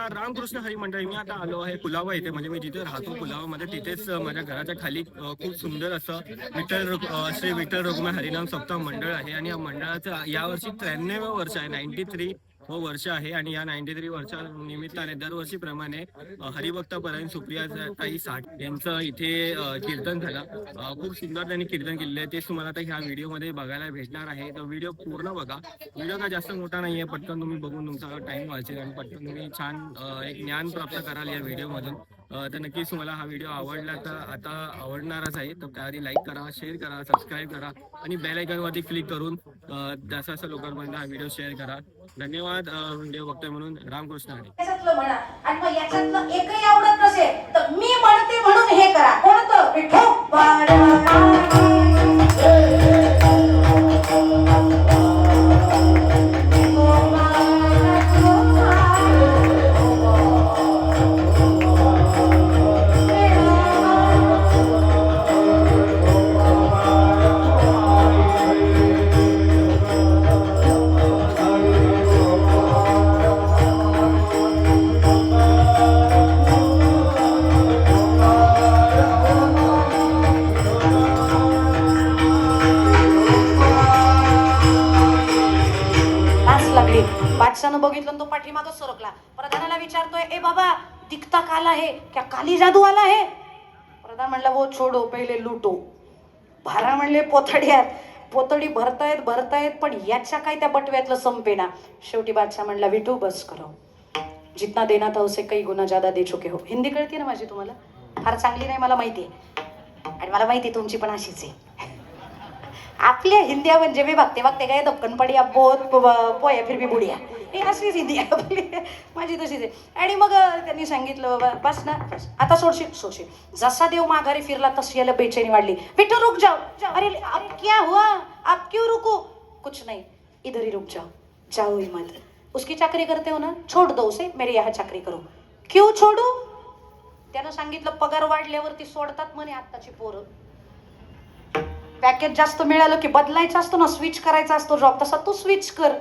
नमस्कार रामकृष्ण हरी मंडळी. मी आता आलो आहे पुलावा इथे, म्हणजे मी जिथे राहतो पुलावामध्ये, तिथेच माझ्या घराच्या खाली खूप सुंदर असं श्री विठ्ठल रुक्मिणी हरिनाम सप्ताह मंडळ आहे. आणि या मंडळाचं यावर्षी 93वे वर्ष आहे, 93 वर्ष आहे. आणि या 93 वर्षा निमित्ताने दरवर्षीप्रमाणे हरिभक्तापरायण सुप्रिया ताई साठ यांचं इथे कीर्तन झालं. खूप सुंदर त्यांनी कीर्तन केलेलं आहे, तेच तुम्हाला आता ह्या व्हिडिओमध्ये बघायला भेटणार आहे. तर व्हिडिओ पूर्ण बघा. व्हिडिओ काय जास्त मोठा नाहीये, पटकन तुम्ही बघून तुमचा टाइम वाचेल आणि पटकन तुम्ही छान एक ज्ञान प्राप्त कराल या व्हिडिओमधून. तर नक्कीच तुम्हाला हा व्हिडिओ आवडला तर आता आवडणारच आहे. तर त्याआधी लाईक करा, शेअर करा, सबस्क्राईब करा आणि बेल आयकॉनवरती क्लिक करून जास्त लोकांपर्यंत हा व्हिडिओ शेअर करा. धन्यवाद व्हिडिओ बघतोय म्हणून. रामकृष्ण हरी. म्हणा आणि मग याच्यातलं एकही आवडत नसेल तर मी म्हणते म्हणून हे करा. कोणतं? विठ्ठल बादशाहनं बघितलं तो पाठीमागं सरकला. प्रधानाला विचारतोय, ए बाबा दिखता काला है क्या काली जादू आला है? प्रधान म्हणला, वो छोडो पहिले लुटो. भारा म्हणले, पोतडी भरतायत पण याच्या काय त्या बटव्यातलं संपेना. शेवटी बादशाह म्हणला, विठू बस करो, जितना देना था उसे कई गुना ज्यादा दे चुके हो. हिंदी कळते ना माझी तुम्हाला? फार चांगली नाही मला माहिती आहे, आणि मला माहिती तुमची पण अशीच आहे. आपल्या हिंद्या म्हणजे मी बघते काय दक्कन पडिया पोया फिर भी बुडिया, हे अशीच हिंदी आपली, माझी तशीच आहे. आणि मग त्यांनी सांगितलं, बाबा बस ना, आता सोडशील. जसा देव माघारी फिरला तशी याला बेचैनी वाढली. विठ्ठल रुक जाओ. अरे अब क्या हुआ, आप क्यों रुको? कुछ नहीं, इधर ही रुक जाओ ही मत. उसकी चाकरी करते हो ना, छोड़ दो उसे, मेरे यहाँ चाकरी करो. क्यों छोडू? त्यानं सांगितलं, पगार वाढल्यावरती सोडतात म्हणे आत्ताची पोरं. पॅकेज जास्त मिळालं की बदलायचं असतो ना, स्विच करायचा असतो जॉब, तसा तू स्विच कर.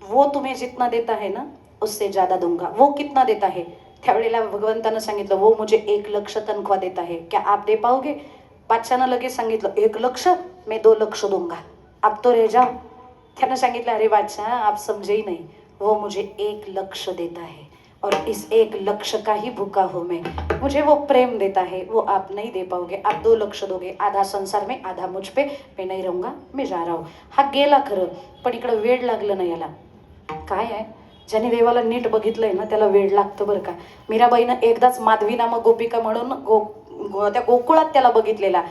वो तुम्हें जितना देता है ना उससे ज्यादा दूंगा. वो कितना देता है? त्यावेळेला भगवंतानं सांगितलं, वो मुझे 1 लाख तनख्वाह देता है, क्या आप दे पाओगे? बादशाहनं लगेच सांगितलं, 1 लाख, मैं 2 लाख दूंगा, अब तो रह जाओ. त्यानं सांगितलं, अरे बादशाह आप समझे ही नहीं, वो मुझे 1 लाख देता है और इस 1 लाख का ही भूखा हूं मैं. मुझे वो प्रेम देता है, वो आप नहीं दे पाओगे. आप 2 लाख दोगे, आधा संसार में आधा मुझ पे, मैं नहीं रहूंगा, मैं जा रहा हूं. हा गेला खरं, पण इकडं वेळ लागलं नाही याला. काय आहे, ज्याने देवाला नीट बघितलंय ना त्याला वेळ लागतं बरं का. मीराबाईनं एकदाच माधवी नामक गोपिका म्हणून त्या गोकुळात त्याला बघितलेला.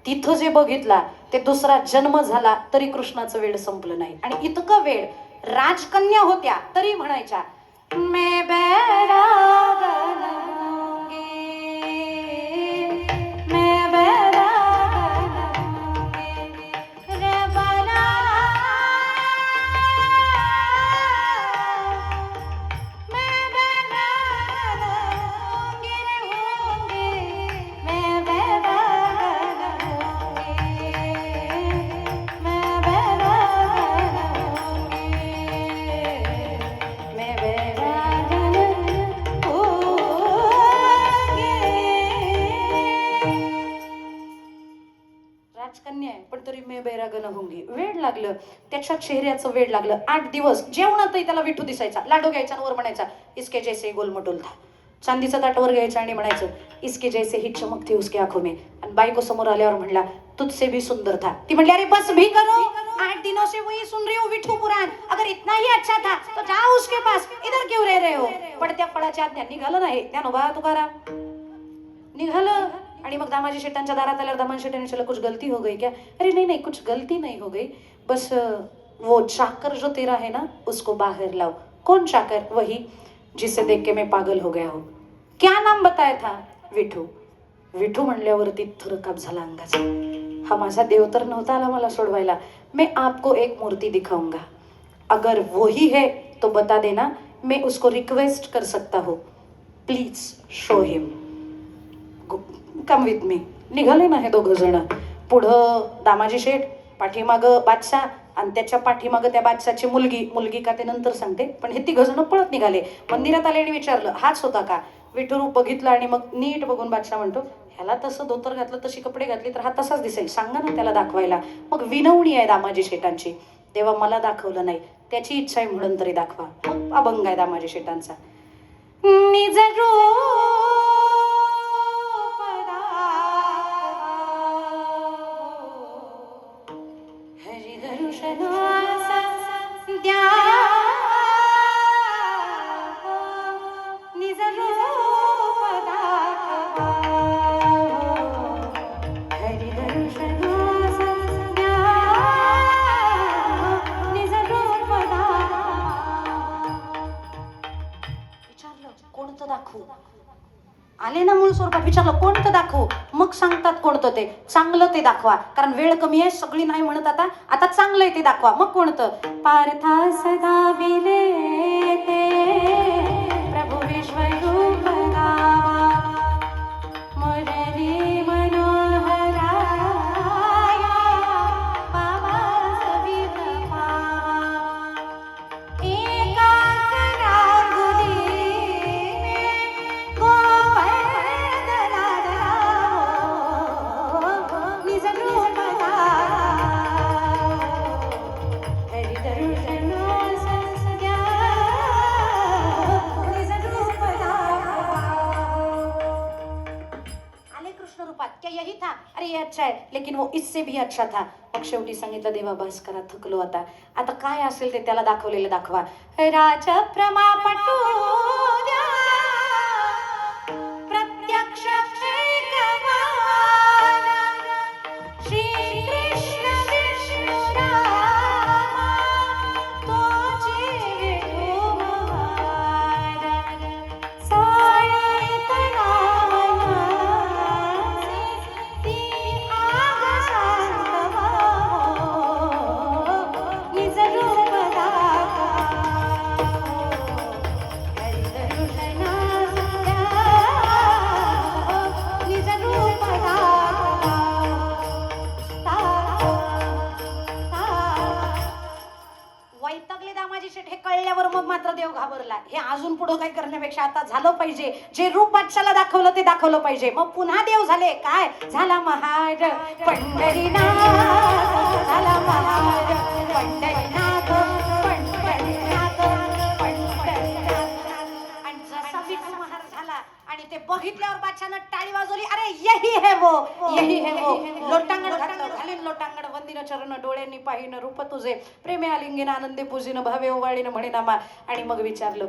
तिथं जे बघितला ते दुसरा जन्म झाला तरी कृष्णाचं वेळ संपलं नाही. आणि इतकं वेळ राजकन्या होत्या तरी म्हणायच्या, मैं बैरागन होंगी, मैं बैरागन होंगी, रे बाला मैं बैरागन होंगी, रे होंगी, मैं बैरागन होंगी, मैं बैरागन होंगी, मैं राजकन्या आहे पण तरी मी बैरागन होंगी. वेळ लागलं, त्याच्या चेहऱ्याचं वेळ लागलं. 8 दिवस जेवणातही त्याला विठू दिसायचा. लाडू घ्यायचा वर म्हणायचा, इसके जैसे गोलमटोल था. चांदीचा ताटवर घ्यायचा आणि म्हणायचं, इसके जैसे ही चमक थी उसके आंखों में. आणि बायको समोर आल्यावर म्हणला, तुझसे भी सुंदर था. ती म्हणली, अरे बस भी करो, 8 दिनों से वही सुन रही हो विठू पुराण. अगर इतना ही अच्छा था तो जाओ उसके पास, इधर क्यों रह रहे हो? पण त्या फळाच्या आज्ञा निघालं नाही. ज्ञानोबा तुकाराम निघालं. आणि मग दामाजी शेटांच्या दारात आल्यावर दामाजी शेटांनी विचारलं, कुछ गलती हो गई क्या? अरे नहीं, कुछ गलती नहीं हो गई, बस वो चाकर जो तेरा है ना उसको बाहर लाओ. कौन चाकर? वही जिसे देख के मैं पागल हो गया हूँ. क्या नाम बताया था? विठू. विठू म्हणल्यावरती थरकाप झाला अंगाचा. हा माझा देव तर नव्हता आला मला सोडवायला. मैं आपको एक मूर्ति दिखाऊंगा, अगर वही है तो बता देना, मैं उसको रिक्वेस्ट कर सकता हूँ, please show him, come with me. निघाले ना हे दोघं जण. पुढं दामाजी शेठ, पाठीमागं बादशाह आणि त्याच्या पाठीमागं त्या बादशाची मुलगी का ते नंतर सांगते, पण हे तिघ जण पळत निघाले. मंदिरात आले आणि विचारलं हाच होता का? विठुरूप बघितलं आणि मग नीट बघून बादशाह म्हणतो, ह्याला तसं धोतर घातलं तशी कपडे घातली तर हा तसाच दिसेल, सांगा ना त्याला दाखवायला. मग विनवणी आहे दामाजी शेटांची. तेव्हा मला दाखवलं नाही, त्याची इच्छा आहे म्हणून तरी दाखवा. मग अभंग आहे दामाजी शेटांचा. निज हरि दर्शनाचा द्या निज रूप दाखवा हरि दर्शनाचा द्या निज रूप दाखवा. विचारलं कोणतं दाखवू? आले ना मूळ स्वरूपात, विचारलं कोणतं दाखवू? मग सांगतात कोणतं ते चांगलं ते दाखवा, कारण वेळ कमी आहे, सगळी नाही म्हणत आता चांगलं आहे ते दाखवा. मग कोणतं? पार्था सदा विले ते प्रभु विश्वरूप गावा मुरली मनोहराया पावा विभवा एका यही था, अरे ये अच्छा है, लेकिन वो इससे भी अच्छा था. मग शेवटी सांगितलं देवा बस करा, थकलो आता काय असेल ते त्याला दाखवलेलं दाखवा. राज प्रमापटू द्या प्रत्यक्ष श्री कृष्ण विष्णू रामा तोचे वैतागले दामाजी शेठ. हे कळल्यावर मग मात्र देव घाबरला. हे अजून पुढं काय करण्यापेक्षा आता झालं पाहिजे, जे रूप बादशाला दाखवलं ते दाखवलं पाहिजे. मग पुन्हा देव झाले. काय झाला? महार पंढरीनाथ झाला, महार पंढरीनाथ पंढरीनाथ पंढरीनाथ. आणि जसा विठू महार झाला आणि ते बघितल्यावर बादशानं टाळी वाजवली. अरे यही है वो, यही है वो. लोटांगण घातलं, घालीन लोटांगण, वंदिन चरण डोळ्यांनी पाहिन रूप तुझे, प्रेमे आलिंगेन आनंदे पूजिन भावे ओवाळीन म्हणे नामा. आणि मग विचारलं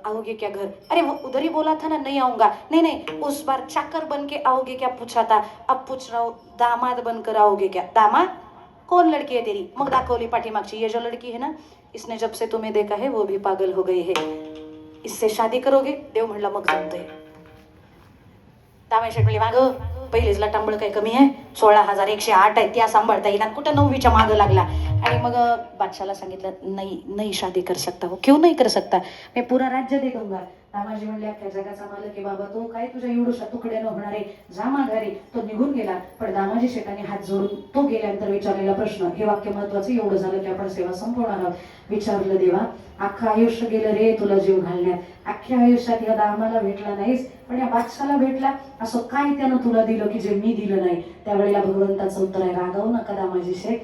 आओगे क्या घर? अरे वो उधर ही बोला था ना नहीं आऊंगा. नहीं नहीं, उस बार चाकर बन के आओगे क्या पूछा था, अब पूछ रहा हूं दामाद बनकर आओगे क्या. दामाद? कौन लड़की है तेरी? मग दाखवली पाठीमागची. ये जो लड़की है ना, इसने जब से तुम्हें देखा है वो भी पागल हो गई है, इससे शादी करोगे? देव म्हणला मग जमतंय. दामाजी शेठ म्हणले मागं पहिलेच लटांबळ काही कमी आहे, 16,108 आहे, त्या सांभाळता येईल, कुठं 9वीच्या मागं लागला. आणि मग बादशाला सांगितलं नाही नाही शादी कर सकता हो. क्यों नहीं कर सकता? मैं पूरा राज्य दे दूंगा. दामाजी म्हणले अख्ख्या जगाचा मालक आहे बाबा तो, काय तुझ्या एवढ्या तुकड्यानं होणार आहे, जा माघारी. तो निघून गेला. पण दामाजी शेठांनी हात जोडून तो गेल्यानंतर विचारलेला प्रश्न, हे वाक्य महत्वाचं, एवढं झालं की आपण सेवा संपवणार आहोत. विचारलं देवा अख्खं आयुष्य गेलं रे तुला जीव घालण्यात, अख्ख्या आयुष्यात या दामाला भेटला नाहीस पण या बादशाला भेटला, असं काय त्यानं तुला दिलं की जे मी दिलं नाही? त्यावेळेला भगवंताचं उत्तर आहे, रागावू नका दामाजी शेठ,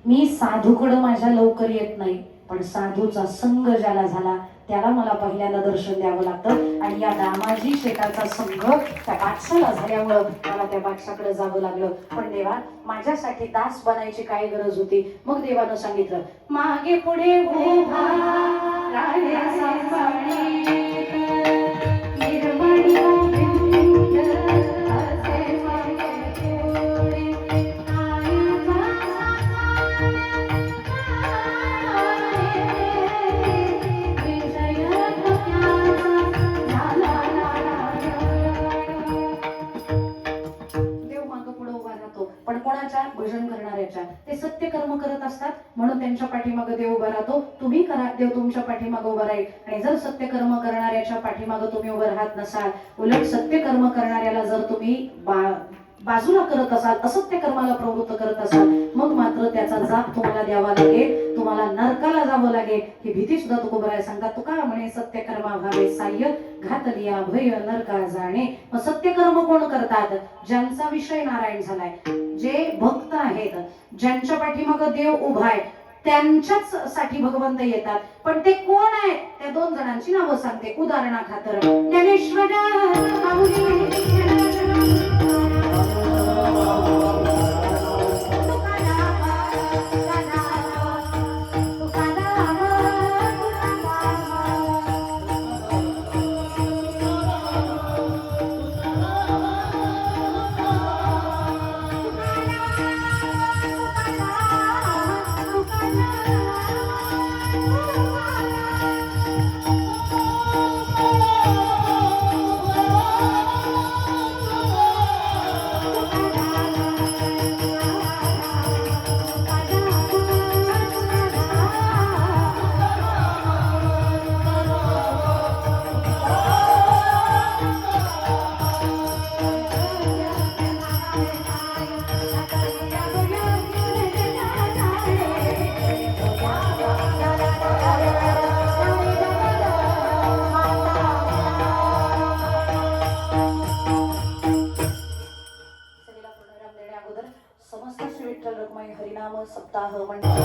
मी साधूकडं माझ्या लवकर येत नाही, पण साधूचा संग ज्याला झाला त्याला मला पहिल्यांदा दर्शन द्यावं लागतं. आणि या दामाजी शेठाचा संघ त्या बादशाला झाल्यामुळं मला त्या बादशाकडे जावं लागलं. पण देवा माझ्यासाठी दास बनायची काय गरज होती? मग देवानं सांगितलं मागे पुढे उभा राहिले सांभाळी निर्मळी गोविंद असे मागे पुढे पण कोणाच्या? भजन करणाऱ्याच्या. ते सत्य कर्म करत असतात म्हणून त्यांच्या पाठीमागे देव उभा राहतो. तुम्ही करा, देव तुमच्या पाठीमागे उभा राहील. आणि जर सत्य कर्म करणाऱ्याच्या पाठीमागे तुम्ही उभं राहत नसाल, उलट सत्य कर्म करणाऱ्याला जर तुम्ही बाजूला करत असाल, असत्य कर्माला प्रवृत्त करत असाल, मग मात्र त्याचा जाप तुम्हाला द्यावा लागेल, तुम्हाला नरकाला जावं लागेल. ही भीती सुद्धा तुकोबराय सांगतात. तुका म्हणे सत्य कर्मा भावे साह्य, घातलिया भय नरका जाणे. मग सत्यकर्म कोण करतात? ज्यांचा विषय नारायण झालाय, जे भक्त आहेत, ज्यांच्या पाठीमागं देव उभा आहे, त्यांच्याच साठी भगवंत येतात. पण ते कोण आहेत? त्या 2 जणांची नावं सांगते उदाहरणाखातर. ज्ञानेश्वर समस्त श्री विठ्ठल रखुमाई हरिनाम सप्ताह मंडळ